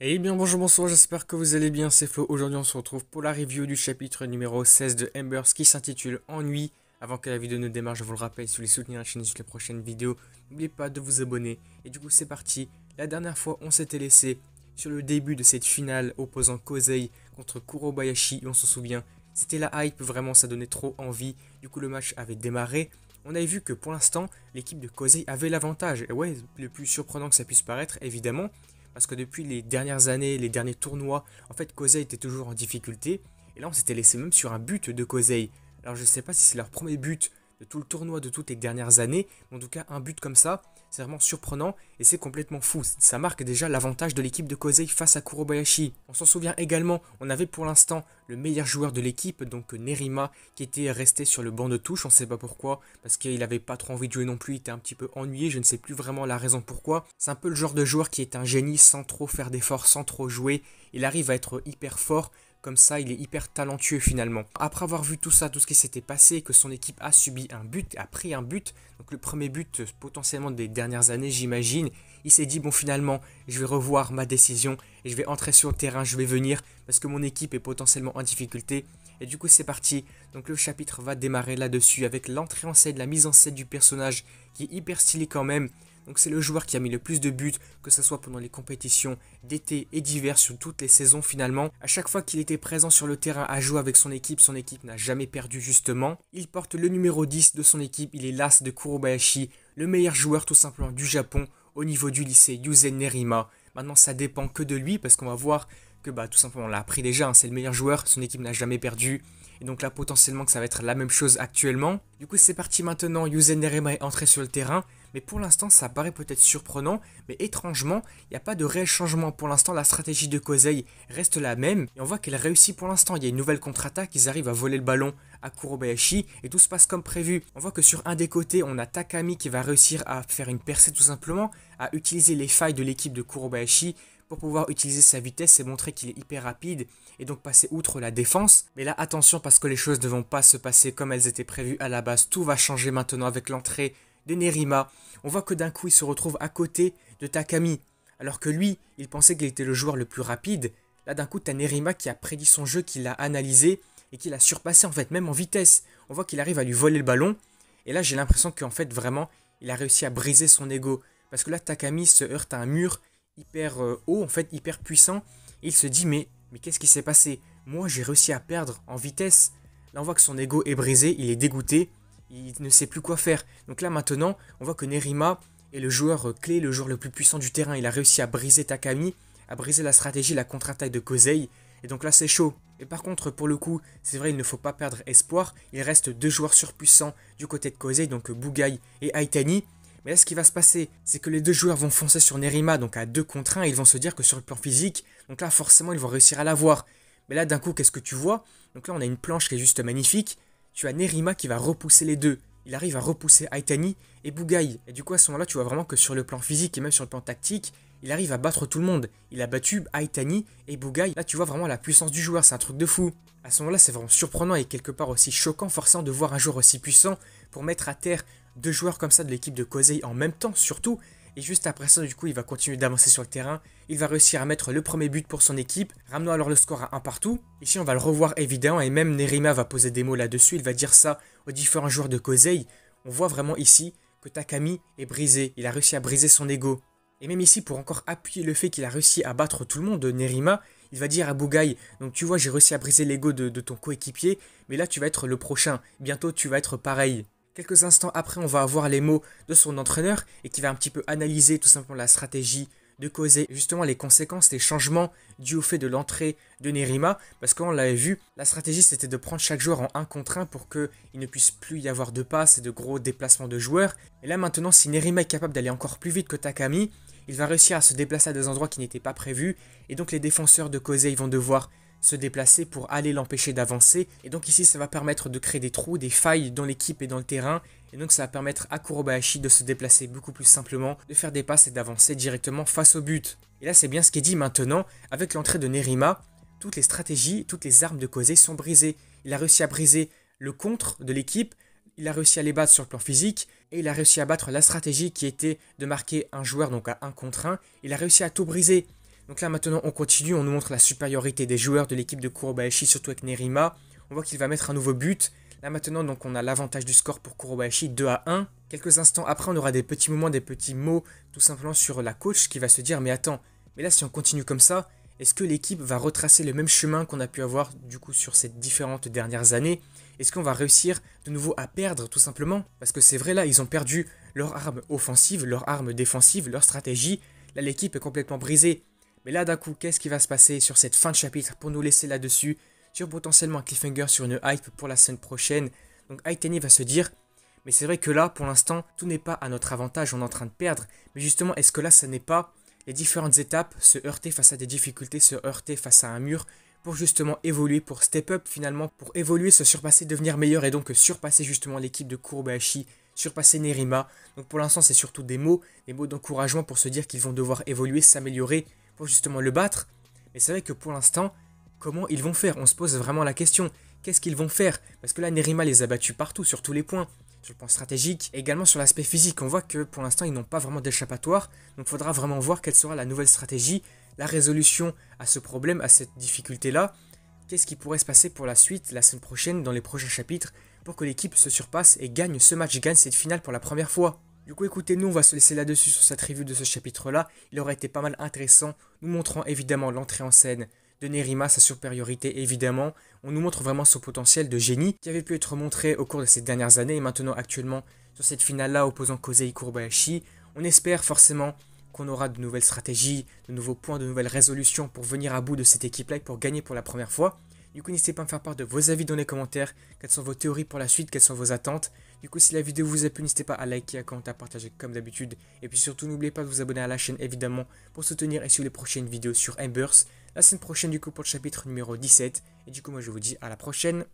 Eh bien bonjour, bonsoir, j'espère que vous allez bien, c'est Flo. Aujourd'hui on se retrouve pour la review du chapitre numéro 16 de Embers qui s'intitule Ennui. Avant que la vidéo ne démarre, je vous le rappelle, si vous voulez soutenir la chaîne et suivre les prochaines vidéos, n'oubliez pas de vous abonner. Et du coup c'est parti, la dernière fois on s'était laissé sur le début de cette finale opposant Kosei contre Kurobayashi, et on se souvient, c'était la hype, vraiment ça donnait trop envie, du coup le match avait démarré. On avait vu que pour l'instant, l'équipe de Kosei avait l'avantage, et ouais, le plus surprenant que ça puisse paraître, évidemment, parce que depuis les dernières années, les derniers tournois, en fait, Kosei était toujours en difficulté. Et là, on s'était laissé même sur un but de Kosei. Alors, je ne sais pas si c'est leur premier but de tout le tournoi de toutes les dernières années, mais en tout cas, un but comme ça, c'est vraiment surprenant et c'est complètement fou. Ça marque déjà l'avantage de l'équipe de Kosei face à Kurobayashi. On s'en souvient également, on avait pour l'instant le meilleur joueur de l'équipe, donc Nerima, qui était resté sur le banc de touche. On ne sait pas pourquoi, parce qu'il n'avait pas trop envie de jouer non plus, il était un petit peu ennuyé, je ne sais plus vraiment la raison pourquoi. C'est un peu le genre de joueur qui est un génie sans trop faire d'efforts, sans trop jouer. Il arrive à être hyper fort. Comme ça, il est hyper talentueux finalement. Après avoir vu tout ça, tout ce qui s'était passé, que son équipe a subi un but, a pris un but, donc le premier but potentiellement des dernières années, j'imagine, il s'est dit, bon finalement, je vais revoir ma décision et je vais entrer sur le terrain, je vais venir parce que mon équipe est potentiellement en difficulté. Et du coup, c'est parti. Donc le chapitre va démarrer là-dessus avec l'entrée en scène, la mise en scène du personnage qui est hyper stylé quand même. Donc c'est le joueur qui a mis le plus de buts, que ce soit pendant les compétitions d'été et d'hiver sur toutes les saisons finalement. À chaque fois qu'il était présent sur le terrain à jouer avec son équipe n'a jamais perdu justement. Il porte le numéro 10 de son équipe, il est l'as de Kurobayashi, le meilleur joueur tout simplement du Japon au niveau du lycée Yuzen Nerima. Maintenant ça dépend que de lui parce qu'on va voir que tout simplement on l'a appris déjà, hein, c'est le meilleur joueur, son équipe n'a jamais perdu. Et donc là potentiellement que ça va être la même chose actuellement. Du coup c'est parti maintenant, Yuzen Nerima est entré sur le terrain. Mais pour l'instant, ça paraît peut-être surprenant, mais étrangement, il n'y a pas de réel changement. Pour l'instant, la stratégie de Kosei reste la même, et on voit qu'elle réussit pour l'instant. Il y a une nouvelle contre-attaque, ils arrivent à voler le ballon à Kurobayashi, et tout se passe comme prévu. On voit que sur un des côtés, on a Takami qui va réussir à faire une percée tout simplement, à utiliser les failles de l'équipe de Kurobayashi pour pouvoir utiliser sa vitesse et montrer qu'il est hyper rapide et donc passer outre la défense. Mais là, attention parce que les choses ne vont pas se passer comme elles étaient prévues à la base. Tout va changer maintenant avec l'entrée de Nerima. On voit que d'un coup il se retrouve à côté de Takami, alors que lui, il pensait qu'il était le joueur le plus rapide. Là d'un coup, t'as Nerima qui a prédit son jeu, qui l'a analysé et qui l'a surpassé en fait, même en vitesse. On voit qu'il arrive à lui voler le ballon. Et là, j'ai l'impression qu'en fait, vraiment, il a réussi à briser son ego. Parce que là, Takami se heurte à un mur hyper haut, en fait, hyper puissant. Et il se dit, mais qu'est-ce qui s'est passé? Moi, j'ai réussi à perdre en vitesse. Là, on voit que son ego est brisé, il est dégoûté. Il ne sait plus quoi faire. Donc là maintenant, on voit que Nerima est le joueur clé, le joueur le plus puissant du terrain. Il a réussi à briser Takami, à briser la stratégie, la contre-attaque de Kosei. Et donc là c'est chaud. Et par contre pour le coup, c'est vrai il ne faut pas perdre espoir. Il reste deux joueurs surpuissants du côté de Kosei, donc Bugai et Aitani. Mais là ce qui va se passer, c'est que les deux joueurs vont foncer sur Nerima, donc à 2 contre 1. Ils vont se dire que sur le plan physique, donc là forcément ils vont réussir à l'avoir. Mais là d'un coup qu'est-ce que tu vois? Donc là on a une planche qui est juste magnifique. Tu as Nerima qui va repousser les deux. Il arrive à repousser Aitani et Bugai. Et du coup, à ce moment-là, tu vois vraiment que sur le plan physique et même sur le plan tactique, il arrive à battre tout le monde. Il a battu Aitani et Bugai. Là, tu vois vraiment la puissance du joueur, c'est un truc de fou. À ce moment-là, c'est vraiment surprenant et quelque part aussi choquant, forcément, de voir un joueur aussi puissant pour mettre à terre deux joueurs comme ça de l'équipe de Kosei en même temps, surtout. Et juste après ça, du coup, il va continuer d'avancer sur le terrain. Il va réussir à mettre le premier but pour son équipe, ramenant alors le score à 1 partout. Ici, on va le revoir évidemment, et même Nerima va poser des mots là-dessus. Il va dire ça aux différents joueurs de Kosei. On voit vraiment ici que Takami est brisé. Il a réussi à briser son ego. Et même ici, pour encore appuyer le fait qu'il a réussi à battre tout le monde, Nerima, il va dire à Bugai, donc tu vois, j'ai réussi à briser l'ego de ton coéquipier, mais là, tu vas être le prochain. Bientôt, tu vas être pareil. Quelques instants après, on va avoir les mots de son entraîneur et qui va un petit peu analyser tout simplement la stratégie de Kosei, justement les conséquences, les changements dus au fait de l'entrée de Nerima, parce qu'on l'avait vu, la stratégie c'était de prendre chaque joueur en 1 contre 1 pour qu'il ne puisse plus y avoir de passes et de gros déplacements de joueurs. Et là maintenant, si Nerima est capable d'aller encore plus vite que Takami, il va réussir à se déplacer à des endroits qui n'étaient pas prévus, et donc les défenseurs de Kosei vont devoir se déplacer pour aller l'empêcher d'avancer. Et donc ici, ça va permettre de créer des trous, des failles dans l'équipe et dans le terrain. Et donc ça va permettre à Kurobayashi de se déplacer beaucoup plus simplement, de faire des passes et d'avancer directement face au but. Et là, c'est bien ce qui est dit maintenant. Avec l'entrée de Nerima, toutes les stratégies, toutes les armes de Kosei sont brisées. Il a réussi à briser le contre de l'équipe, il a réussi à les battre sur le plan physique, et il a réussi à battre la stratégie qui était de marquer un joueur donc à 1 contre 1. Il a réussi à tout briser. Donc là maintenant on continue, on nous montre la supériorité des joueurs de l'équipe de Kurobayashi, surtout avec Nerima. On voit qu'il va mettre un nouveau but. Là maintenant donc on a l'avantage du score pour Kurobayashi, 2-1. Quelques instants après on aura des petits moments, des petits mots tout simplement sur la coach qui va se dire mais attends, mais là si on continue comme ça, est-ce que l'équipe va retracer le même chemin qu'on a pu avoir du coup sur ces différentes dernières années? Est-ce qu'on va réussir de nouveau à perdre tout simplement? Parce que c'est vrai là, ils ont perdu leur arme offensive, leur arme défensive, leur stratégie. Là l'équipe est complètement brisée. Mais là d'un coup, qu'est-ce qui va se passer sur cette fin de chapitre pour nous laisser là-dessus? Sur potentiellement un cliffhanger, sur une hype pour la semaine prochaine. Donc Aitani va se dire, mais c'est vrai que là pour l'instant, tout n'est pas à notre avantage, on est en train de perdre. Mais justement, est-ce que là ça n'est pas les différentes étapes, se heurter face à des difficultés, se heurter face à un mur pour justement évoluer, pour step up finalement, pour évoluer, se surpasser, devenir meilleur et donc surpasser justement l'équipe de Kurobayashi, surpasser Nerima. Donc pour l'instant c'est surtout des mots d'encouragement pour se dire qu'ils vont devoir évoluer, s'améliorer pour justement le battre. Mais c'est vrai que pour l'instant, comment ils vont faire? On se pose vraiment la question, qu'est-ce qu'ils vont faire? Parce que là Nerima les a battus partout, sur tous les points. Sur le point stratégique, et également sur l'aspect physique, on voit que pour l'instant ils n'ont pas vraiment d'échappatoire, donc il faudra vraiment voir quelle sera la nouvelle stratégie, la résolution à ce problème, à cette difficulté-là. Qu'est-ce qui pourrait se passer pour la suite, la semaine prochaine, dans les prochains chapitres, pour que l'équipe se surpasse et gagne ce match, gagne cette finale pour la première fois. Du coup écoutez, nous on va se laisser là-dessus sur cette review de ce chapitre-là, il aurait été pas mal intéressant, nous montrant évidemment l'entrée en scène de Nerima, sa supériorité évidemment. On nous montre vraiment son potentiel de génie qui avait pu être montré au cours de ces dernières années et maintenant actuellement sur cette finale-là opposant Kosei Kurobayashi. On espère forcément qu'on aura de nouvelles stratégies, de nouveaux points, de nouvelles résolutions pour venir à bout de cette équipe-là et pour gagner pour la première fois. Du coup, n'hésitez pas à me faire part de vos avis dans les commentaires, quelles sont vos théories pour la suite, quelles sont vos attentes. Du coup, si la vidéo vous a plu, n'hésitez pas à liker, à commenter, à partager comme d'habitude. Et puis surtout, n'oubliez pas de vous abonner à la chaîne évidemment pour soutenir et suivre les prochaines vidéos sur Embers. La semaine prochaine du coup pour le chapitre numéro 17. Et du coup, moi je vous dis à la prochaine.